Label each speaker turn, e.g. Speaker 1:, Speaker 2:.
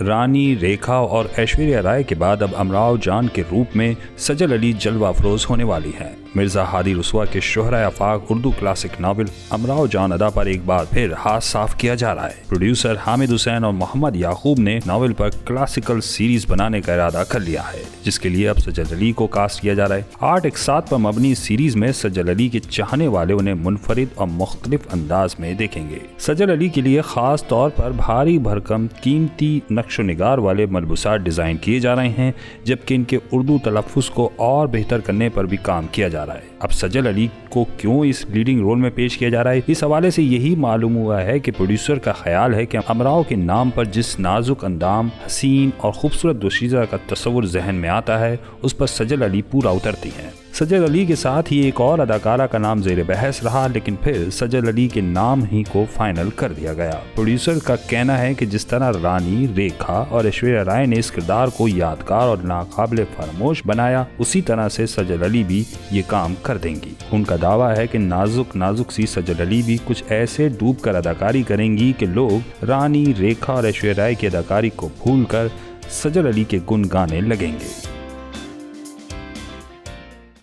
Speaker 1: रानी, रेखा और ऐश्वर्या राय के बाद अब अमराव जान के रूप में सजल अली जलवा अफरोज होने वाली हैं। मिर्जा हादी रुस्वा के शोहरा आफाक उर्दू क्लासिक नावल अमराव जान अदा पर एक बार फिर हाथ साफ किया जा रहा है। प्रोड्यूसर हामिद हुसैन और मोहम्मद याकूब ने नावल पर क्लासिकल सीरीज बनाने का इरादा कर लिया है, जिसके लिए अब सजल अली को कास्ट किया जा रहा है। 8/1/7 पर मबनी सीरीज में सजल अली के चाहने वाले उन्हें मुनफरिद और मुख्तलिफ अंदाज में देखेंगे। सजल अली के लिए खास तौर पर भारी भरकम कीमती नक्शो निगार वाले मलबूसात डिजाइन किए जा रहे हैं, जबकि इनके उर्दू तलफ़्फ़ुज़ को और बेहतर करने पर भी काम किया जा रहा है। अब सजल अली को क्यों इस लीडिंग रोल में पेश किया जा रहा है, इस हवाले से यही मालूम हुआ है कि प्रोड्यूसर का ख्याल है कि अमराव के नाम पर जिस नाजुक अंदाम, हसीन और खूबसूरत दोशीज़ा का तस्वुर जहन में आता है, उस पर सजल अली पूरा उतरती हैं। सजल अली के साथ ही एक और अदाकारा का नाम ज़ेर बहस रहा, लेकिन फिर सजल अली के नाम ही को फाइनल कर दिया गया। प्रोड्यूसर का कहना है कि जिस तरह रानी, रेखा और ऐश्वर्या राय ने इस किरदार को यादगार और नाकाबिले फरामोश बनाया, उसी तरह से सजल अली भी ये काम कर देंगी। उनका दावा है कि नाजुक नाजुक सी सजल अली भी कुछ ऐसे डूब कर अदाकारी करेंगी कि लोग रानी, रेखा और ऐश्वर्या राय की अदाकारी को भूलकर सजल अली के गुण गाने लगेंगे।